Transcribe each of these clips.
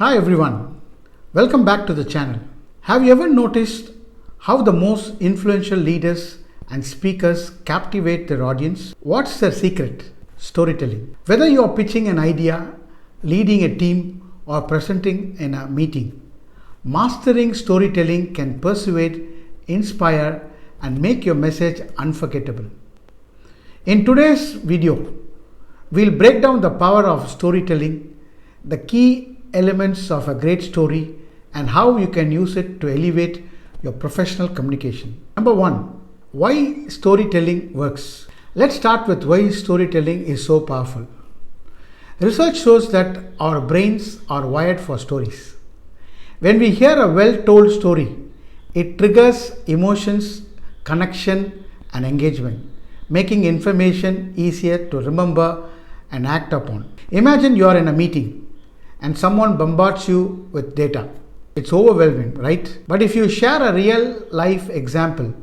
Hi everyone, welcome back to the channel. Have you ever noticed how the most influential leaders and speakers captivate their audience? What's their secret? Storytelling. Whether you are pitching an idea, leading a team, or presenting in a meeting, mastering storytelling can persuade, inspire, and make your message unforgettable. In today's video, we'll break down the power of storytelling, the key elements of a great story, and how you can use it to elevate your professional communication. Number one, why storytelling works. Let's start with why storytelling is so powerful. Research shows that our brains are wired for stories. When we hear a well-told story, it triggers emotions, connection, and engagement, making information easier to remember and act upon. Imagine you are in a meeting and someone bombards you with data. It's overwhelming, right? But if you share a real life example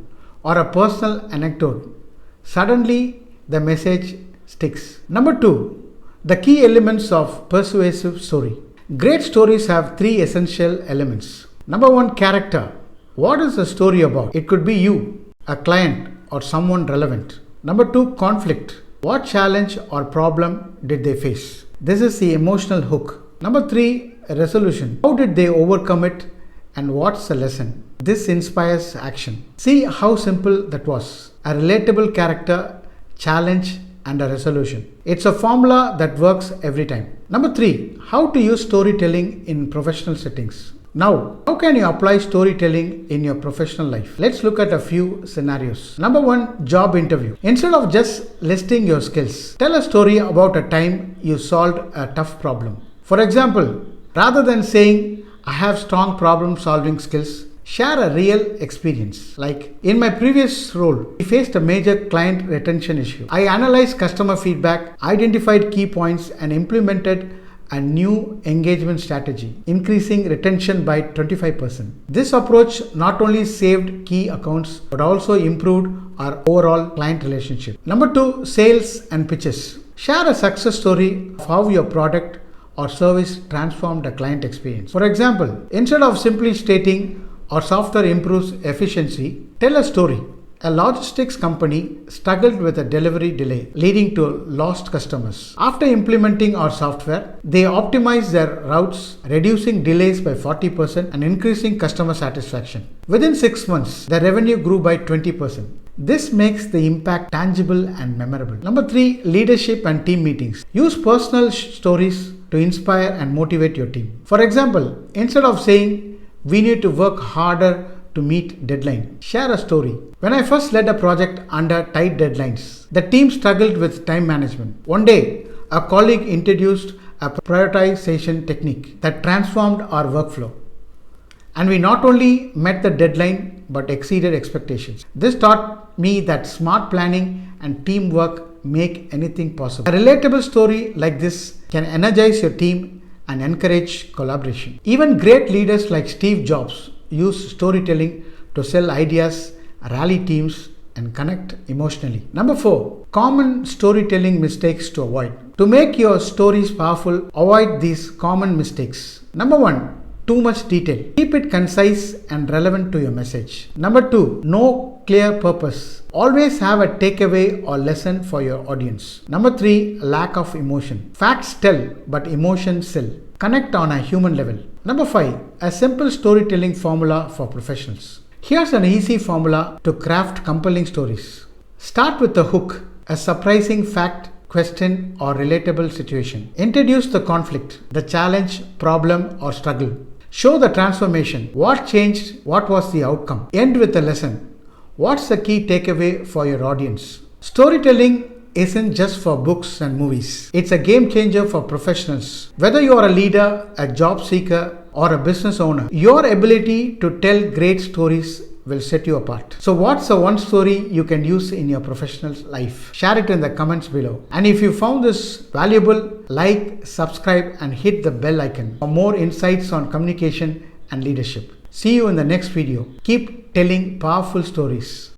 or a personal anecdote, suddenly the message sticks. Number two, the key elements of persuasive story. Great stories have three essential elements. Number one, character. What is the story about? It could be you, a client, or someone relevant. Number two, conflict. What challenge or problem did they face? This is the emotional hook. Number three, resolution. How did they overcome it and what's the lesson? This inspires action. See how simple that was. A relatable character, challenge, and a resolution. It's a formula that works every time. Number three, how to use storytelling in professional settings. Now, how can you apply storytelling in your professional life? Let's look at a few scenarios. Number one, job interview. Instead of just listing your skills, tell a story about a time you solved a tough problem. For example, rather than saying, I have strong problem solving skills, share a real experience. Like, in my previous role, we faced a major client retention issue. I analyzed customer feedback, identified key points, and implemented a new engagement strategy, increasing retention by 25%. This approach not only saved key accounts, but also improved our overall client relationship. Number two, sales and pitches. Share a success story of how your product or service transformed a client experience. For example, instead of simply stating our software improves efficiency, tell a story. A logistics company struggled with a delivery delay, leading to lost customers. After implementing our software, they optimized their routes, reducing delays by 40% and increasing customer satisfaction. Within 6 months, the revenue grew by 20%. This makes the impact tangible and memorable. Number three, leadership and team meetings. Use personal stories to inspire and motivate your team. For example, instead of saying, we need to work harder to meet deadline, share a story. When I first led a project under tight deadlines, the team struggled with time management. One day, a colleague introduced a prioritization technique that transformed our workflow. And we not only met the deadline, but exceeded expectations. This taught me that smart planning and teamwork make anything possible. A relatable story like this can energize your team and encourage collaboration. Even great leaders like Steve Jobs use storytelling to sell ideas, rally teams, and connect emotionally. Number four, common storytelling mistakes to avoid. To make your stories powerful, avoid these common mistakes. Number one, too much detail. Keep it concise and relevant to your message. Number two, no clear purpose. Always have a takeaway or lesson for your audience. Number three, lack of emotion. Facts tell, but emotions sell. Connect on a human level. Number five, a simple storytelling formula for professionals. Here's an easy formula to craft compelling stories. Start with a hook, a surprising fact, question, or relatable situation. Introduce the conflict, the challenge, problem, or struggle. Show the transformation. What changed? What was the outcome? End with a lesson. What's the key takeaway for your audience? Storytelling isn't just for books and movies. It's a game changer for professionals. Whether you are a leader, a job seeker, or a business owner, your ability to tell great stories will set you apart. So what's the one story you can use in your professional life? Share it in the comments below. And if you found this valuable, like, subscribe, and hit the bell icon for more insights on communication and leadership. See you in the next video. Keep telling powerful stories.